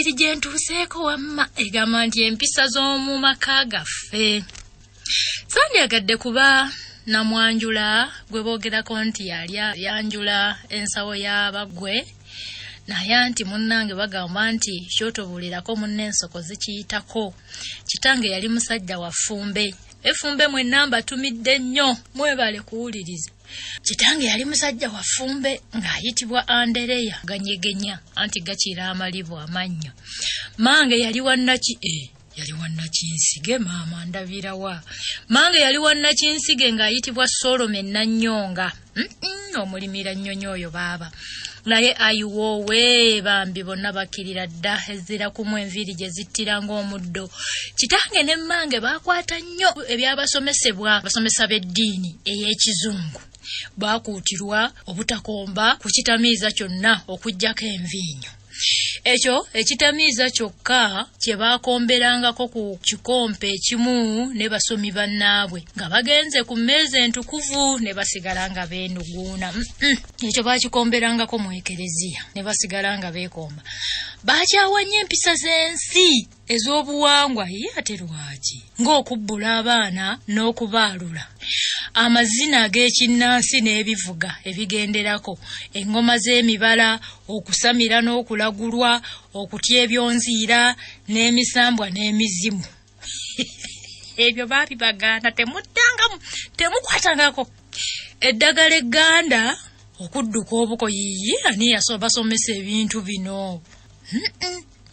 eyokubiri gye ntuuseeko wamma egamba nti empisa z'omu maka gaffe. Sandyagadde kuba namwanjula gwe boogerako nti yali yanjula ensawo y'abaggwe naye nti munnange bagamba nti kyotobuulirako munne ensoko zikiyitako. Kitange yali musajja wa Ffumbe. Effumbe mwenna mbatumidde nnyo mwebale kuwuliriza. Kitange yali musajja wa Ffumbe ng'ayitibwa Andereya ganyegenya anti gakira amalibu amannyo. Mange yali wannakinsige maama ndabirawa. Mange yali wannakinsige ng'ayitibwa Solomon Nannyonga. Omulimira nnyonyo oyo baaba. Naye ayiwoowe bambi bonna bakkirira dda ezira kumu enviiri gye zittira ng'omuddo. Kitange ne mmange baakwata nnyo ebyabasomesebwa abasomesa b'eddiini ey'ekizungu. Baakuutirwa obutakomba ku kitamiiza kyonna okuggyako enviinyo. Ekyo ekitamiiza kyokka kye baakomberangako ku kikompe ekimu ne basomi bannaabwe nga bagenze ku mmeeza entukuvu ne basigala nga beenuguuna. Ekyo baakikomberangako mu ekereziya ne basigala nga beekomba. Baakyawanya empisa z'ensi ez'obuwangwa ate lwaki ng'okubbula abaana n'okubaalula. Amazina ag'ekinnansi n'ebivuga ebigenderako, engoma z'emibala, okusamira n'okulagulwa, okutya ebyonziira, n'emisambwa n'emizimu. Ebyo baabibagaana temukwatangako. Eddagala egganda okudduka obukoyiyi ani basomesa ebintu bino.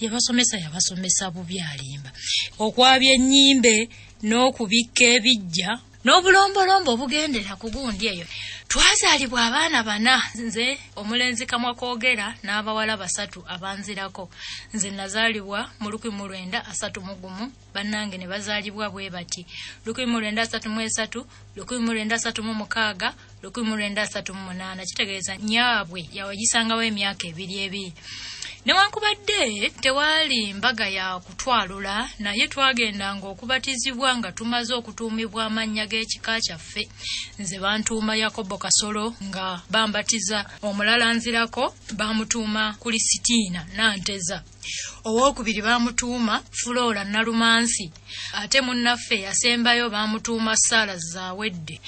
Yabasomesa bubi alimba. Okwabya ennyimbe n'okubikka ebijja n'obulombolombo obugendera ku gundi eyo. Twazaalibwa abaana bana, nze omulenzi kamwa koogera n'abawala 3 abanzirako. Nze nazaalibwa mu 1931, bannange ne bazaalibwa bwe bati 1933, 1936, 1938. Kitegeeza nyaabwe yawagisangawo emyaka 2. Newankubadde tewaali mbaga ya kutwalula, naye twagendanga okubatizibwa nga tumaze okutuumibwa amannya g'ekika kyaffe. Nze bantuuma Yakobo Kasolo nga bambatiza, omulala nzirako bamutuuma Kulisitiina Nanteza, owokubiri bamutuuma Flora Nalumansi, ate munnaffe yasembayo bamutuuma Sala Zawedde.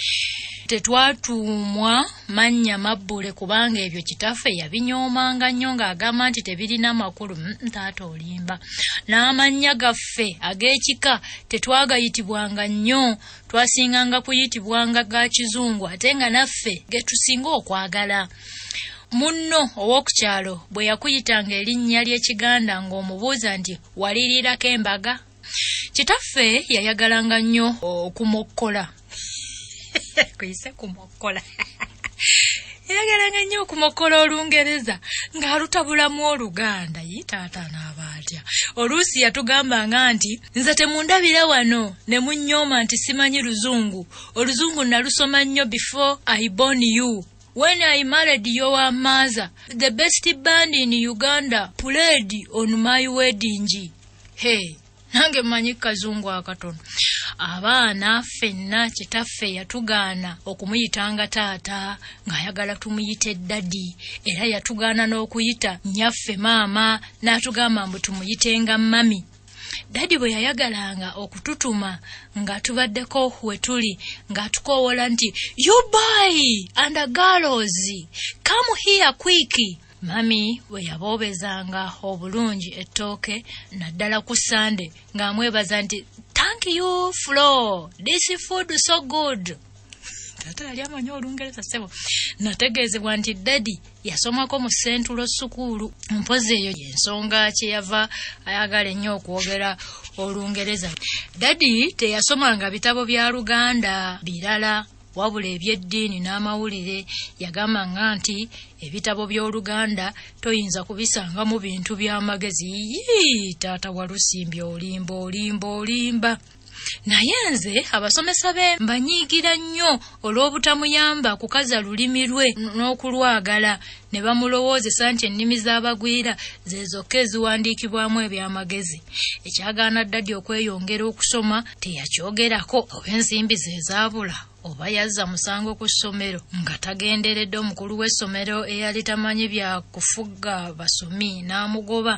Tetwatuumwa mannya mabbule kubanga ebyo kitaffe yabinyoomanga nnyo ng'agamba nti tebirina makulu. Taata olimba. N'amannya gaffe ag'ekika tetwagayitibwanga nnyo, twasinganga kuyitibwanga ga kizungu ate nga naffe ge tusinga okwagala. Munno ow'okukyalo bwe yakuyitanga erinnya ly'Ekiganda ng'omubuuza nti walirirako embaga, kitaffe yayagalanga nnyo okumokkola. Kuyise kumokkola. Yagalanga nnyo okumokkola Olungereza ng'alutabulamu Oluganda. Taata n'abaatya. Oluusi yatugambanga nti nze temundabira wano ne munnyooma nti simanyi Luzungu. Oluzungu nalusoma nnyo before I born you. When I married your mother, the best band in Uganda played on my wedding. Hey, nange manyi kazungu akatono. Abaana ffenna kitaffe yatugaana okumuyitanga taata ng'ayagala tumuyite daddy, era yatugaana n'okuyita nnyaffe maama n'atugamba mbu tumuyitenga mami. Daddy bwe yayagalanga okututuma nga tubaddeko wetuli ng'atukoowola nti you boy and girls come here quick. Mami we yaboobezanga obulungi ettooke naddala ku Sande ng'amwebaza nti thank you Flo, this food so good. Tata yali amanyi Olungereza sebo. Nategeezebwa nti Daddy yasomako mu Sentulo Sukuulu. Mpozi eyo y'ensonga kye yava ayagala ennyo okwogera Olungereza. Daddy teyasomanga bitabo bya Luganda birala wabula eby'eddiini n'amawulire. Yagambanga nti ebitabo by'Oluganda toyinza kubisanga mu bintu by'amagezi. Taata walusimbye olimba. Naye nze abasomesa be mbanyiigira nnyo olw'obutamuyamba kukaza lulimi lwe n'okulwagala, ne bamulowoozesa nti ennimi z'abagwira ze zokka eziwandiikibwamu eby'amagezi. Ekyagaana Daddy okweyongera okusoma teyakyogerako, oba ensimbi ze zaabula oba yazza musango ku ssomero nga tagenderedde omukulu w'essomero eyali tamanyi bya kufuga basomi n'amugoba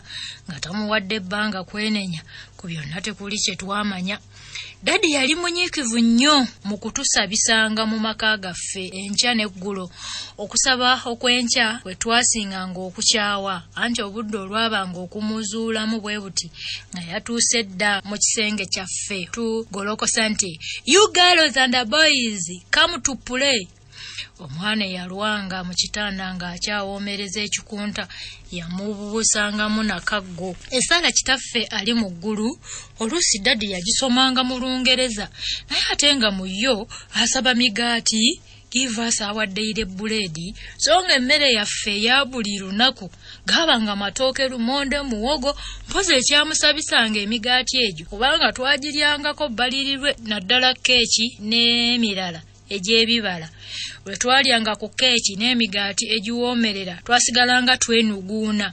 nga tamuwadde ebbanga kwenenya ku byonna tekuli kye twamanya. Dadi yali munyiikivu nnyo mu kutusabisanga mu maka gaffe enkya n'eggulo, okusaba okwenkya kwe twasinganga okukyawa, anti obudde olwabanga okumuzuulamu bwe buti nga yatuuse dda mu kisenge kyaffe tugolokosa nti "You girls and the boys, come to play." Omwana yalwanga mu kitanda ng'akyawoomereza ekikunta yamubuusangamu nakaggo. Essala kitaffe ali mu ggulu, oluusi dadi yagisomanga mu lungereza, naye ate nga mu yo asaba migaati, give us our daily bread, so nga emmere yaffe eya buli lunaku gaabanga matooke, lumonde, muwogo, mpozi ekyamusabisanga emigaati egyo kubanga twagiryangako balirirwe, naddala keeki n'emirala egy'ebibala. Bwe twalyanga ku keeki n'emigaati egiwoomerera twasigalanga twenuguuna.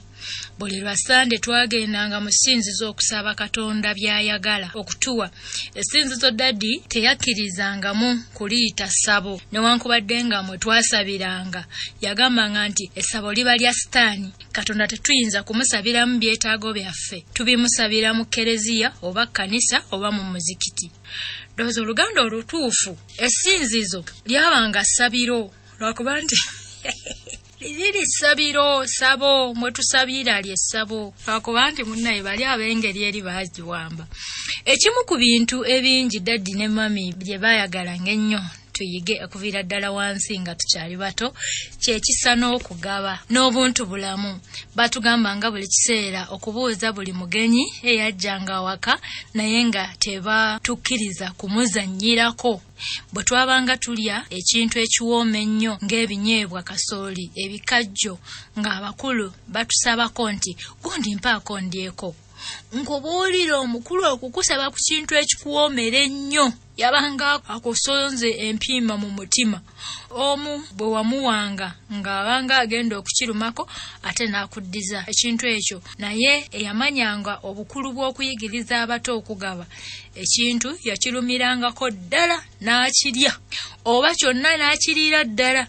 Buli lwa Sande twagendanga mu ssinzizo okusaba Katonda by'ayagala okutuwa. Essinzizo dadi teyakkirizangamu kuliyita ssabo, newankubadde nga mwe twasabiranga yagambanga nti essabo liba lya Sitaani, Katonda tetuyinza kumusabiramu byetaago byaffe, tubimusabira mu kereziya oba kkanisa oba mu muzikiti. Dozo oluganda olutuufu essinzizo lyabanga ssabiro, lwakuba nti liri ssabiro, ssabo mwe tusabira lye ssabo, lwakuba nti munnaye bali ab'engeri eri baagiwamba. Ekimu ku bintu ebingi dadi ne mami bye baayagalanga ennyo tuyige okuviira ddala wansi nga tukyali bato kye kisa n'okugaba n'obuntu bulamu. Batugambanga buli kiseera okubuuza buli mugenyi eyajjanga awaka naye nga tebatukkiriza kumuzannyirako. Bwe twabanga tulya ekintu ekiwooma ennyo ng'ebinyeebwa kasooli, ebikajjo, ng'abakulu batusabako nti gundi mpaako ndyeko. Nk'obuwulira omukulu okukusaba ku kintu ekikuwoomera ennyo yabanga akusonze empiima mu mutima. Omu bwe wamuwanga ng'abanga agenda okukirumako ate n'akuddiza ekintu ekyo, naye eyamanyanga obukulu bw'okuyigiriza abato okugaba ekintu yakirumirangako ddala n'akirya, oba kyonna n'akiriira ddala.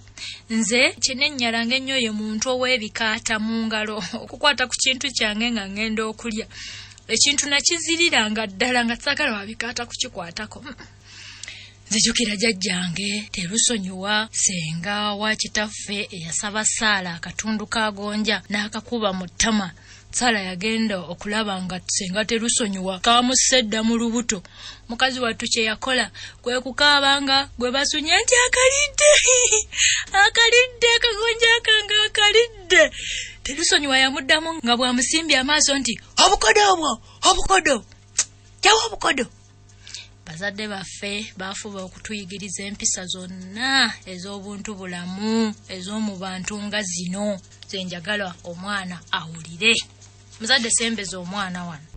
Nze kyenennyalanga ennyo ye muntu ow'ebikaata mu ngalo, okukwata ku kintu kyange nga ngenda okulya ekintu nakiziriranga ddala nga saagala wabikaata kukikwatako. Nzijukira jjajjange terusonyiwa senga wa kitaffe eyasaba Saala akatundu ka gonja n'akakuba mu ttama. Saala yagenda okulaba nga senga terusonyiwa kamusedda mu lubuto. Mukazi wattu kye yakola kwe kukaabanga gwe basunye nti akalidde akalidde kagonja kange akalidde. Terusonyiwa yamuddamu nga bw'amusimbye amaaso nti obukodo obwo, obukodo, jawa obukodo. Bazadde baffe baafuba okutuyigiriza empisa zonna ez'obuntu bulamu ez'omu bantu nga zino. Nze njagala omwana awulire. Muzadde sembeza omwana wano.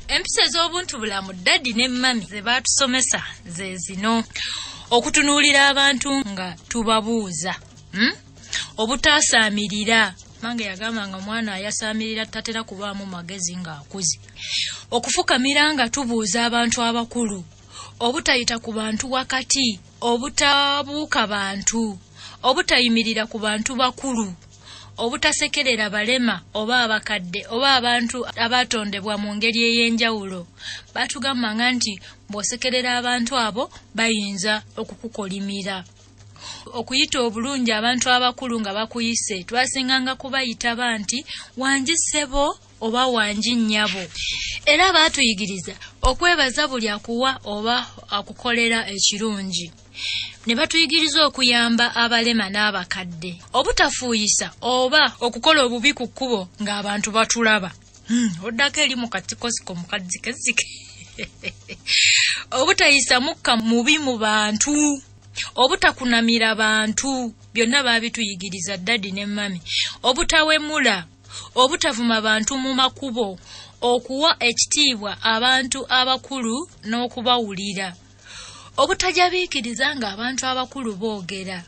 Empisa ez'obuntu bulamu dadi ne mami ze baatusomesa ze zino: okutunuulira abantu nga tubabuuza, obutaasaamirira. Mange yagambanga omwana ayasaamirira tatera kubaamu magezi ng'akuze. Okufukamira nga tubuuza abantu abakulu, obutayita ku bantu wakati, obutabuuka bantu, obutayimirira ku bantu bakulu, obutasekerera balema oba abakadde oba abantu abatondebwa mu ngeri ey'enjawulo. Batugambanga nti bw'osekerera abantu abo bayinza okukukolimira. Okuyita obulungi abantu abakulu nga bakuyise, twasinganga kubayita banti wangi ssebo oba wangi nnyabo. Era baatuyigiriza okwebaza buli akuwa oba akukolera ekirungi. Ne batuyigiriza okuyamba abalema n'abakadde, obutafuuyisa oba okukola obubi ku kkubo ng'abantu batulaba. Oddako eri mu katikosiko mu kazzikezike. Obutayisa mukka mubi mu bantu, obutakunamira bantu, byonna baabituyigiriza dadi ne mami. Obutawemula, obutavuma bantu mu makubo, okuwa ekitiibwa abantu abakulu n'okubawulira, obutajabiikiriza ng'abantu abakulu boogera,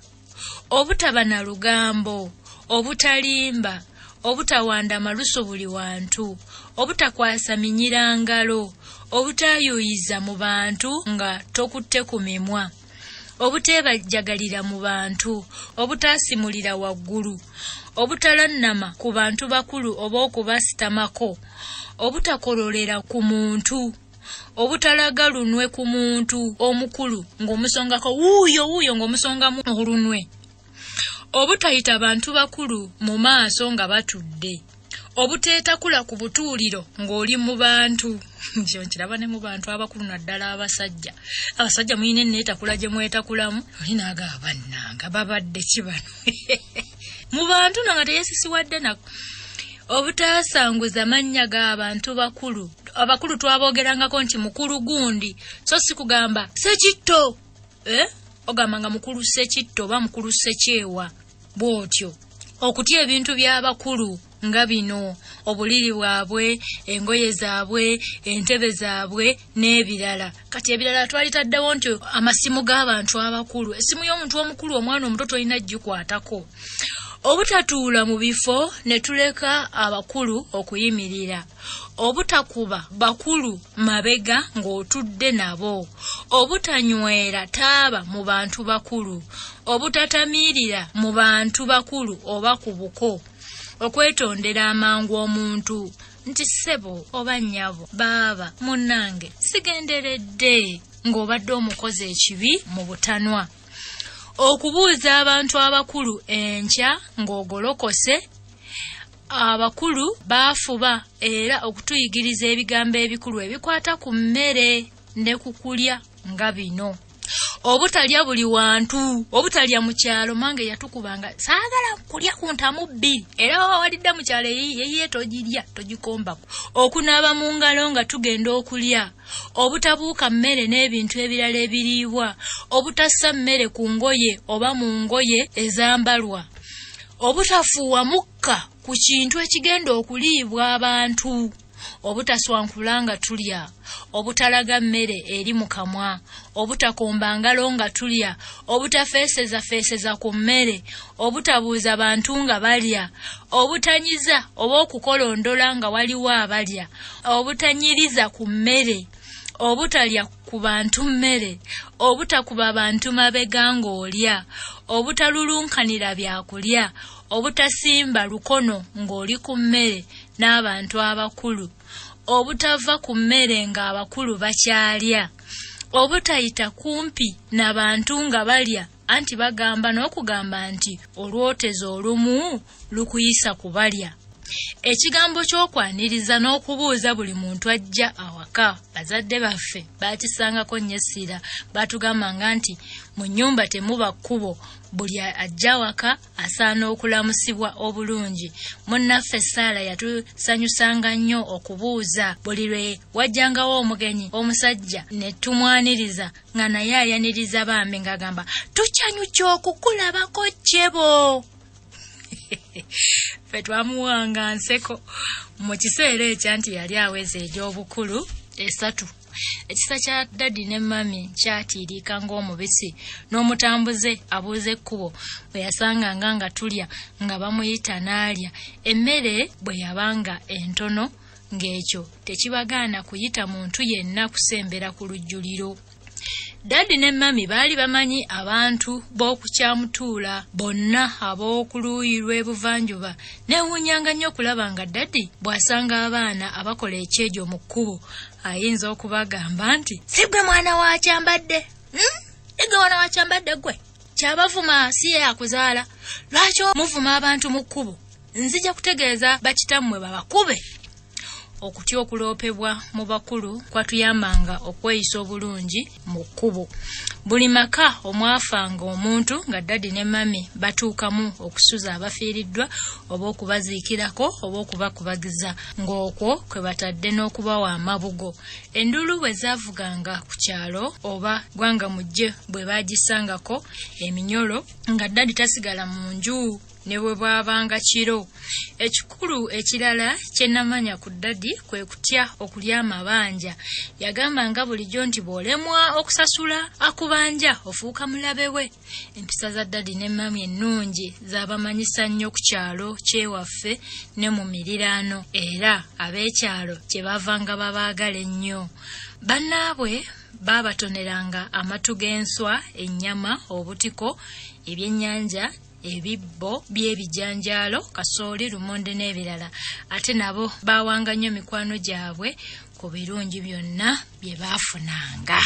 obutaba na lugambo, obutalimba, obutawanda maluso buli wantu, obutakwasa minyira ngalo, obutayoyiza mu bantu nga tokutte ku mimwa, obuteebajagalira mu bantu, obutasimulira waggulu, obutalannama ku bantu bakulu oba okubasitamako, obutakololera ku muntu, obutalaga lunwe ku muntu omukulu ng'omusongako wuuyo ng'omusongamu olunwe, obutayita bantu bakulu mu maaso nga batudde, obuteetakula ku butuuliro ng'oli mu bantu. Kyo nkiraba ne mu bantu abakulu naddala abasajja. Abasajja muyina enneetakula gye mwetakulamu, oli n'agamba bannanga babadde ki bano? Mu bantu nga teyeesisiwadde nako. Obutasanguza mannya g'abantu bakulu. Abakulu twaboogerangako nti mukulu gundi, so si kugamba Sekitto. Ogamba nga mukulu Sekitto oba mukulu Sekyewa. Bw'otyo. Okutya ebintu by'abakulu nga bino, obuliri bwabwe, engoye zaabwe, entebe zaabwe n'ebirala. Kati ebirala twalitaddewo nti amasimu g'abantu abakulu. Essimu y'omuntu omukulu omwana omuto tolina gikwatako. Obutatuula mu bifo ne tuleka abakulu okuyimirira. Obutakuba bakulu mabega ng'otudde nabo. Obutanywera taaba mu bantu bakulu. Obutatamiirira mu bantu bakulu oba ku buko. Okwetondera amangu omuntu nti ssebo oba nnyabo baaba munnange sigenderedde ng'obadde omukozi ekibi mu butanwa. Okubuuza abantu abakulu enkya ng'ogolokose. Abakulu baafuba era okutuyigiriza ebigambo ebikulu ebikwata ku mmere ne ku kulya nga bino. Obutalya buli wantu, obutalya mu kyalo mange yatukubanga saagala kulya ku ntamu bbiri era wawalidde mu kyalo eyiye togirya togikombako. Okunaaba mu ngalo nga tugenda okulya, obutabuuka mmere n'ebintu ebirala ebiriibwa, obutassa mmere ku ngoye oba mu ngoye ezambalwa, obutafuuwa mukka ku kintu ekigenda okuliibwa abantu, obutaswankula nga tulya, obutalaga mmere eri mu kamwa, obutakomba ngalo nga tulya, obutafeeseza ku mmere, obutabuuza bantu nga balya, obutanyiza oba okukolondola nga waliwo abalya, obutanyiriza ku mmere, obutalya ku bantu mmere, obutakuba bantu mabega ng'olya, obutalulunkanira byakulya, obutasimba lukono ng'oli ku mmere n'abantu abakulu, obutava ku mmere ng'abakulu bakyalya, obutayita kumpi n'abantu nga balya anti bagamba n'okugamba nti olwotezo olumu lukuyisa ku balya. Ekigambo ky'okwaniriza n'okubuuza buli muntu ajja awaka. Bazadde baffe baakisangako nnyo essira, batugambanga nti mu nnyumba temuba kkubo, buli ajja awaka asaana okulamusibwa obulungi. Munnaffe Saala yatusanyusanga nnyo okubuuza. Buli lwe wajjangawo omugenyi omusajja ne tumwaniriza nga naye ayaniriza bambi ng'agamba tukyanyuki okukulabako jjebo. Ffe twamuwanga nseko mu kiseera ekyo anti yali aweze egy'obukulu 3. Ekisa kya dadi ne mami kyatiirika ng'omubisi, n'omutambuze abuuza ekkubo bwe yasanganga nga tulya nga bamuyita n'alya. Emmere bwe yabanga entono ng'ekyo tekibagaana kuyita muntu yenna kusembera ku lujjuliro. Dadi ne mami baali bamanyi abantu b'okukyamutuula bonna ab'oku luuyi lw'ebuvanjuba. Neewuunyanga nnyo okulaba nga dadi bw'asanga abaana abakola ekyejo mu kkubo ayinza okubagamba nti si gwe mwana wa Kyambadde, gwe mwana wa Kyambadde gwe kyabavuma si ye akuzaala, lwaki muvuma abantu mu kkubo? Nzija kutegeeza bakitammwe babakube. Okutya okuloopebwa mu bakulu kwatuyambanga okweyisa obulungi mu kkubo. Buli maka omwafanga omuntu nga dadi ne mami batuukamu okusuza abafiiriddwa oba okubaziikirako oba okubakubagiza, ng'okwo kwe batadde n'okubawa amabugo. Endulu bwe zaavuganga ku kyalo oba gwanga mujje bwe baagisangako eminyolo nga dadi tasigala mu nju ne bwe bwabanga kiro. Ekikulu ekirala kye namanya ku ddadi kwe kutya okulya amabanja. Yagamba nga bulijjo nti bw'olemwa okusasula akubanja ofuuka mulabe we. Empisa za ddadi ne mami ennungi zaabamanyisa nnyo ku kyalo kyewaffe ne mu miriraano, era ab'ekyalo kye bavanga babaagala ennyo. Bannaabwe baabatoneranga amatu g'enswa, ennyama, obutiko, ebyennyanja, ebibbo by'ebijanjaalo, kasooli, lumonde n'ebirala. Ate nabo baawanga nnyo mikwano gyabwe ku birungi byonna bye baafunanga.